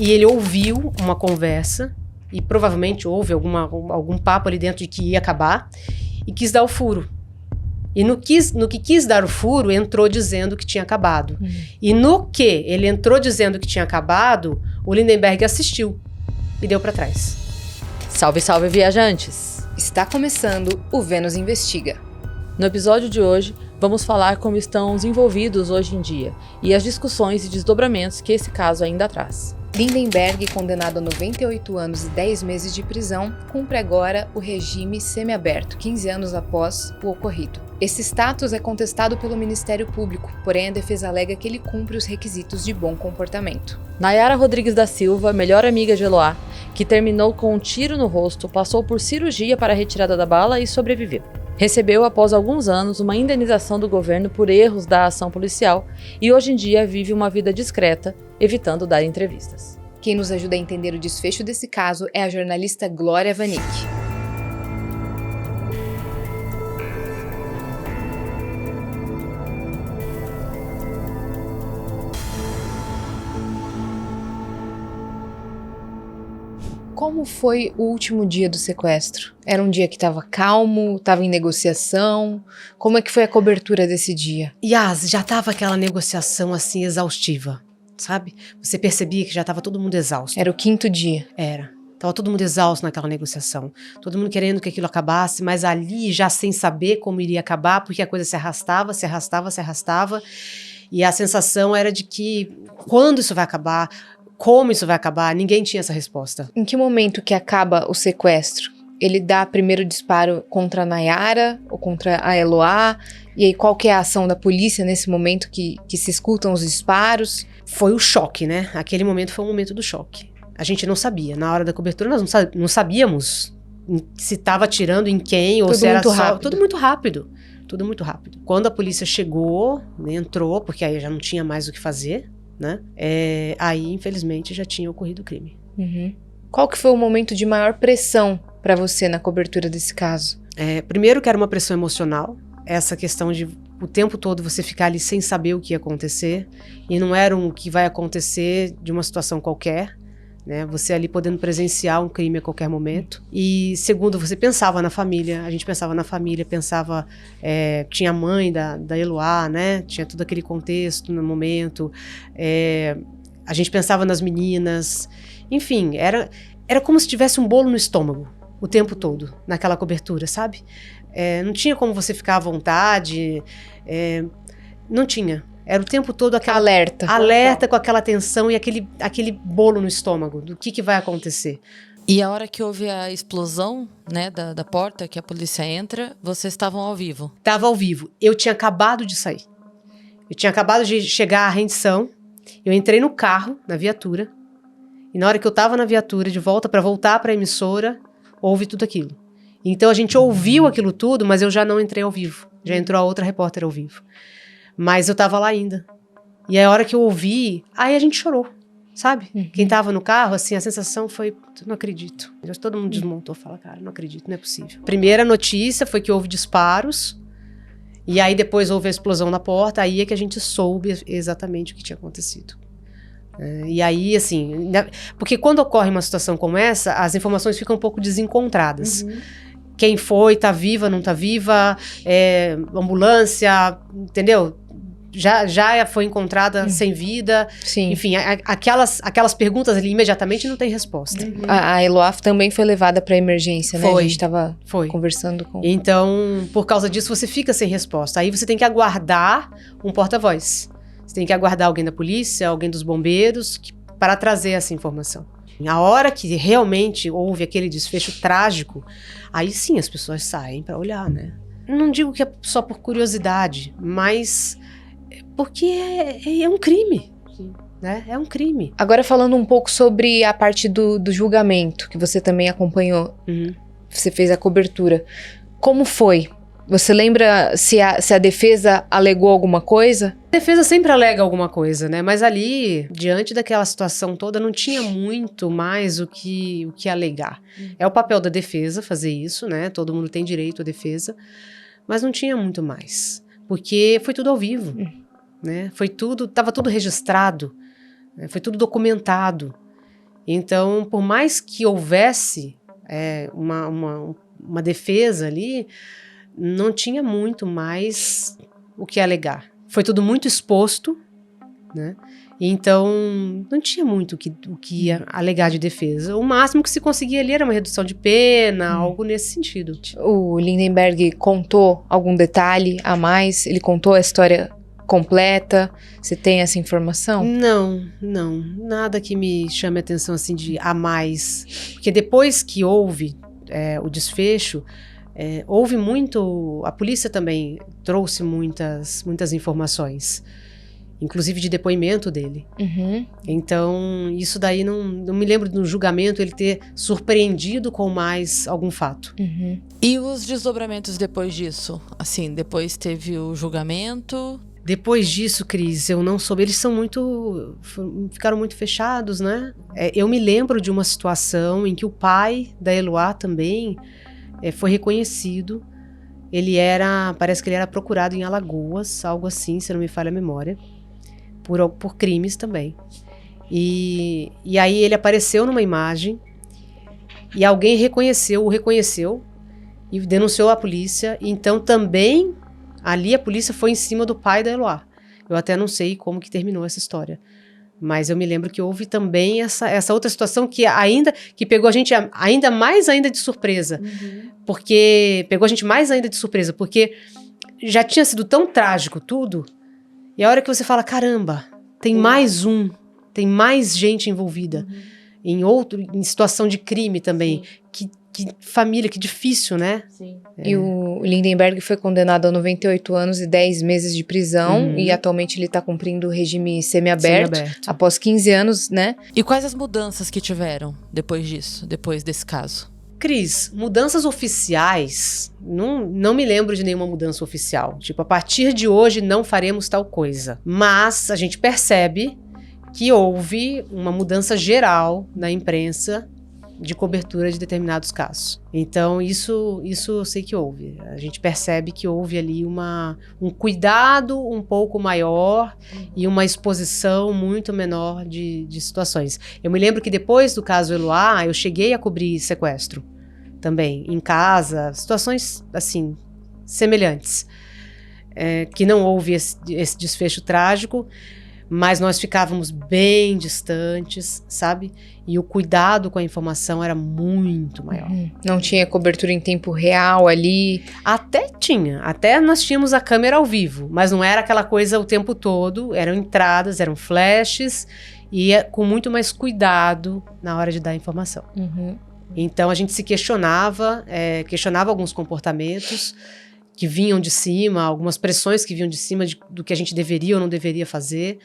E ele ouviu uma conversa, e provavelmente houve algum papo ali dentro de que ia acabar, e quis dar o furo. E no que quis dar o furo, entrou dizendo que tinha acabado. E no que ele entrou dizendo que tinha acabado, o Lindenberg assistiu e deu para trás. Salve, salve, viajantes! Está começando o Vênus Investiga. No episódio de hoje, vamos falar como estão os envolvidos hoje em dia e as discussões e desdobramentos que esse caso ainda traz. Lindenberg, condenado a 98 anos e 10 meses de prisão, cumpre agora o regime semiaberto, 15 anos após o ocorrido. Esse status é contestado pelo Ministério Público, porém a defesa alega que ele cumpre os requisitos de bom comportamento. Nayara Rodrigues da Silva, melhor amiga de Eloá, que terminou com um tiro no rosto, passou por cirurgia para a retirada da bala e sobreviveu. Recebeu, após alguns anos, uma indenização do governo por erros da ação policial e hoje em dia vive uma vida discreta, evitando dar entrevistas. Quem nos ajuda a entender o desfecho desse caso é a jornalista Glória Vanik. Como foi o último dia do sequestro? Era um dia que estava calmo, estava em negociação? Como é que foi a cobertura desse dia? Yas, já estava aquela negociação assim exaustiva, sabe? Você percebia que já estava todo mundo exausto. Era o 5º dia. Era. Tava todo mundo exausto naquela negociação. Todo mundo querendo que aquilo acabasse, mas ali já sem saber como iria acabar, porque a coisa se arrastava, se arrastava, se arrastava. E a sensação era de que quando isso vai acabar, como isso vai acabar, ninguém tinha essa resposta. Em que momento que acaba o sequestro? Ele dá primeiro disparo contra a Nayara ou contra a Eloá? E aí qual que é a ação da polícia nesse momento que se escutam os disparos? Foi o choque, né? Aquele momento foi um momento do choque. A gente não sabia. Na hora da cobertura, nós não sabíamos se estava atirando em quem ou se era só... Rápido. Tudo muito rápido. Tudo muito rápido. Quando a polícia chegou, entrou, porque aí já não tinha mais o que fazer, né? Aí, infelizmente, já tinha ocorrido o crime. Uhum. Qual que foi o momento de maior pressão para você na cobertura desse caso? Primeiro que era uma pressão emocional. Essa questão de o tempo todo você ficar ali sem saber o que ia acontecer. E não era o que vai acontecer de uma situação qualquer. Né? Você ali podendo presenciar um crime a qualquer momento. E segundo, você pensava na família. A gente pensava na família, pensava... tinha a mãe da Eloá, né? Tinha todo aquele contexto no momento. A gente pensava nas meninas. Enfim, era como se tivesse um bolo no estômago o tempo todo, naquela cobertura, sabe? Não tinha como você ficar à vontade. Não tinha. Era o tempo todo aquela... Alerta com aquela tensão e aquele bolo no estômago do que vai acontecer. E a hora que houve a explosão, né, da porta, que a polícia entra, vocês estavam ao vivo? Estava ao vivo. Eu tinha acabado de sair. Eu tinha acabado de chegar à rendição. Eu entrei no carro, na viatura. E na hora que eu estava na viatura, de volta para voltar para a emissora, houve tudo aquilo. Então a gente ouviu aquilo tudo, mas eu já não entrei ao vivo. Já entrou a outra repórter ao vivo. Mas eu tava lá ainda. E aí, a hora que eu ouvi, aí a gente chorou, sabe? Uhum. Quem tava no carro, assim, a sensação foi, não acredito. Todo mundo desmontou, fala, cara, não acredito, não é possível. Primeira notícia foi que houve disparos, e aí depois houve a explosão na porta, aí é que a gente soube exatamente o que tinha acontecido. E aí, assim, porque quando ocorre uma situação como essa, as informações ficam um pouco desencontradas. Uhum. Quem foi, tá viva, não tá viva, ambulância, entendeu? Já foi encontrada sem vida. Sim. Enfim, aquelas perguntas ali imediatamente não tem resposta. Uhum. A Eloá também foi levada para emergência, né? Foi. A gente estava conversando com... Então, por causa disso, você fica sem resposta. Aí você tem que aguardar um porta-voz. Você tem que aguardar alguém da polícia, alguém dos bombeiros, para trazer essa informação. A hora que realmente houve aquele desfecho trágico, aí sim as pessoas saem para olhar, né? Não digo que é só por curiosidade, mas porque é um crime, né? É um crime. Agora falando um pouco sobre a parte do julgamento, que você também acompanhou, Você fez a cobertura. Como foi? Você lembra se a defesa alegou alguma coisa? A defesa sempre alega alguma coisa, né? Mas ali, diante daquela situação toda, não tinha muito mais o que alegar. É o papel da defesa fazer isso, né? Todo mundo tem direito à defesa. Mas não tinha muito mais. Porque foi tudo ao vivo, né? Tava tudo registrado, né? Foi tudo documentado. Então, por mais que houvesse uma defesa ali, não tinha muito mais o que alegar. Foi tudo muito exposto, né? Então, não tinha muito o que alegar de defesa. O máximo que se conseguia ali era uma redução de pena, algo nesse sentido. O Lindenberg contou algum detalhe a mais? Ele contou a história completa? Você tem essa informação? Não. Nada que me chame a atenção assim de a mais. Porque depois que houve o desfecho, houve muito... A polícia também trouxe muitas informações. Inclusive de depoimento dele. Uhum. Então, isso daí não me lembro no julgamento ele ter surpreendido com mais algum fato. Uhum. E os desdobramentos depois disso? Assim, depois teve o julgamento... Depois disso, Cris, eu não soube. Eles ficaram muito fechados, né? Eu me lembro de uma situação em que o pai da Eloá também foi reconhecido. Parece que ele era procurado em Alagoas, algo assim, se não me falha a memória, por crimes também. E aí ele apareceu numa imagem e alguém o reconheceu e denunciou a polícia. Então também ali a polícia foi em cima do pai da Eloá. Eu até não sei como que terminou essa história. Mas eu me lembro que houve também essa outra situação que pegou a gente ainda mais de surpresa. Uhum. Porque pegou a gente mais ainda de surpresa, porque já tinha sido tão trágico tudo, e a hora que você fala, caramba, tem mais gente envolvida, em situação de crime também. Que família, que difícil, né? Sim. E o Lindenberg foi condenado a 98 anos e 10 meses de prisão, e atualmente ele está cumprindo o regime semiaberto, após 15 anos, né? E quais as mudanças que tiveram depois desse caso? Cris, mudanças oficiais, não me lembro de nenhuma mudança oficial. Tipo, a partir de hoje não faremos tal coisa. Mas a gente percebe que houve uma mudança geral na imprensa de cobertura de determinados casos. Então, isso eu sei que houve. A gente percebe que houve ali um cuidado um pouco maior e uma exposição muito menor de situações. Eu me lembro que depois do caso Eloá, eu cheguei a cobrir sequestro também, em casa, situações, assim, semelhantes. Que não houve esse desfecho trágico, mas nós ficávamos bem distantes, sabe? E o cuidado com a informação era muito maior. Não tinha cobertura em tempo real ali? Até nós tínhamos a câmera ao vivo, mas não era aquela coisa o tempo todo, eram entradas, eram flashes, e com muito mais cuidado na hora de dar a informação. Então a gente se questionava alguns comportamentos que vinham de cima, algumas pressões que vinham de cima do que a gente deveria ou não deveria fazer.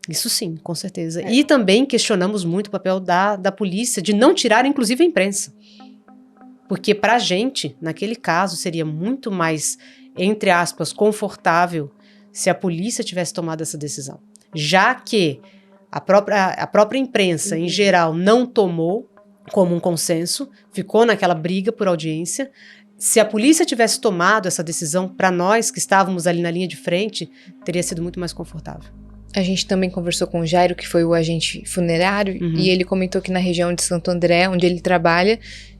Isso sim, com certeza. E também questionamos muito o papel da polícia de não tirar, inclusive, a imprensa. Porque pra gente, naquele caso, seria muito mais, entre aspas, confortável se a polícia tivesse tomado essa decisão. Já que a própria imprensa, em geral, não tomou como um consenso, ficou naquela briga por audiência. Se a polícia tivesse tomado essa decisão, para nós que estávamos ali na linha de frente, teria sido muito mais confortável. A gente também conversou com o Jairo, que foi o agente funerário, e ele comentou que na região de Santo André, onde ele trabalha,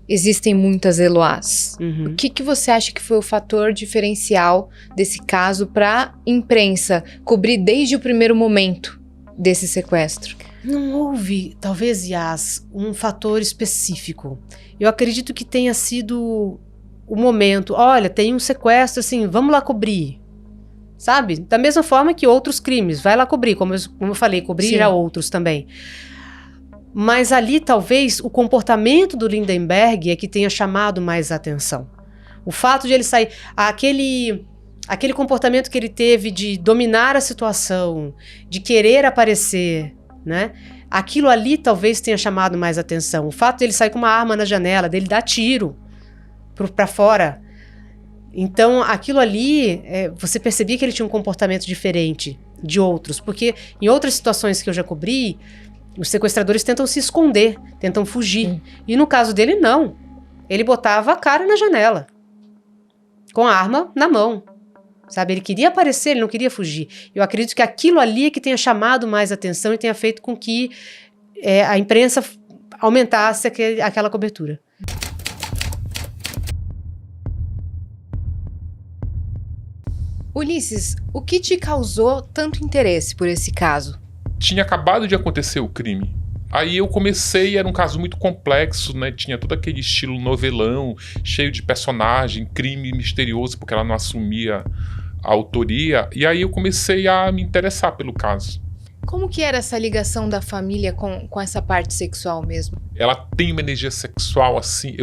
existem muitas Eloás. O que você acha que foi o fator diferencial desse caso para a imprensa cobrir desde o primeiro momento desse sequestro? Não houve, talvez, Yas, um fator específico. Eu acredito que tenha sido o momento. Olha, tem um sequestro, assim, vamos lá cobrir. Sabe? Da mesma forma que outros crimes, vai lá cobrir, como eu falei, cobrir já outros também. Mas ali, talvez, o comportamento do Lindenberg é que tenha chamado mais a atenção. O fato de ele sair... Aquele comportamento que ele teve de dominar a situação, de querer aparecer, né? Aquilo ali talvez tenha chamado mais atenção. O fato de ele sair com uma arma na janela, dele dar tiro para fora. Então, aquilo ali, você percebia que ele tinha um comportamento diferente de outros. Porque em outras situações que eu já cobri, os sequestradores tentam se esconder, tentam fugir. E no caso dele, não. Ele botava a cara na janela, com a arma na mão. Sabe? Ele queria aparecer, ele não queria fugir. Eu acredito que aquilo ali é que tenha chamado mais atenção e tenha feito com que a imprensa aumentasse aquela cobertura. Ulisses, o que te causou tanto interesse por esse caso? Tinha acabado de acontecer o crime. Aí eu comecei, era um caso muito complexo, né? Tinha todo aquele estilo novelão, cheio de personagem, crime misterioso, porque ela não assumia a autoria. E aí eu comecei a me interessar pelo caso. Como que era essa ligação da família com essa parte sexual mesmo? Ela tem uma energia sexual assim,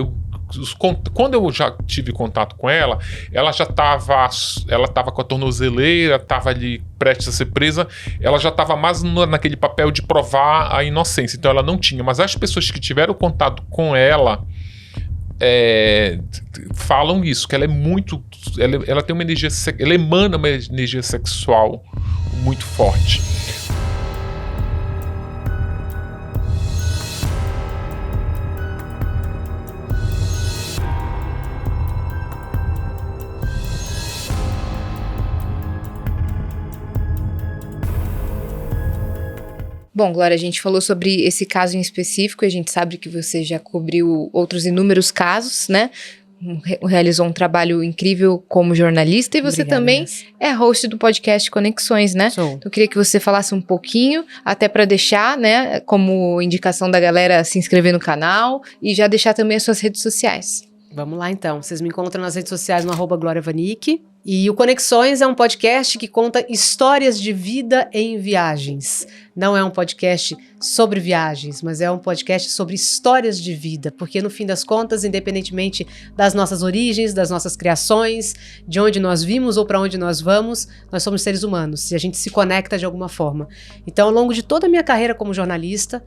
quando eu já tive contato com ela, ela estava com a tornozeleira, estava ali prestes a ser presa, ela já estava mais naquele papel de provar a inocência, então ela não tinha, mas as pessoas que tiveram contato com ela falam isso, que ela é muito, ela tem uma energia, ela emana uma energia sexual muito forte. Bom, Glória, a gente falou sobre esse caso em específico, e a gente sabe que você já cobriu outros inúmeros casos, né? Realizou um trabalho incrível como jornalista e você Obrigada, também Nessa. é host do podcast Conexões, né? Sou. Então eu queria que você falasse um pouquinho, até para deixar, né, como indicação da galera se inscrever no canal e já deixar também as suas redes sociais. Vamos lá, então. Vocês me encontram nas redes sociais no @GloriaVanick. E o Conexões é um podcast que conta histórias de vida em viagens. Não é um podcast sobre viagens, mas é um podcast sobre histórias de vida. Porque, no fim das contas, independentemente das nossas origens, das nossas criações, de onde nós vimos ou para onde nós vamos, nós somos seres humanos e a gente se conecta de alguma forma. Então, ao longo de toda a minha carreira como jornalista,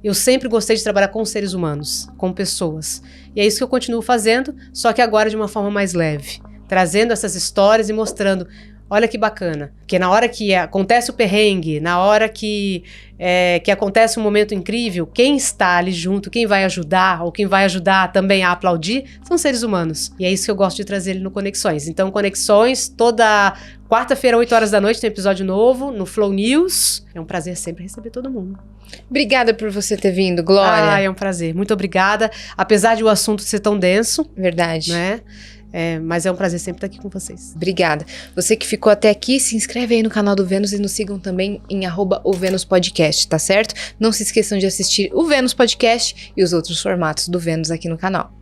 eu sempre gostei de trabalhar com seres humanos, com pessoas. E é isso que eu continuo fazendo, só que agora de uma forma mais leve. Trazendo essas histórias e mostrando, olha que bacana. Porque na hora que acontece o perrengue, na hora que acontece um momento incrível, quem está ali junto, quem vai ajudar, ou quem vai ajudar também a aplaudir, são seres humanos. E é isso que eu gosto de trazer no Conexões. Então, Conexões, toda quarta-feira, 8 horas da noite, tem episódio novo no Flow News. É um prazer sempre receber todo mundo. Obrigada por você ter vindo, Glória. É um prazer. Muito obrigada. Apesar de o assunto ser tão denso, Verdade. né? Mas é um prazer sempre estar aqui com vocês. Obrigada. Você que ficou até aqui, se inscreve aí no canal do Vênus e nos sigam também em @ovenuspodcast, tá certo? Não se esqueçam de assistir o Vênus Podcast e os outros formatos do Vênus aqui no canal.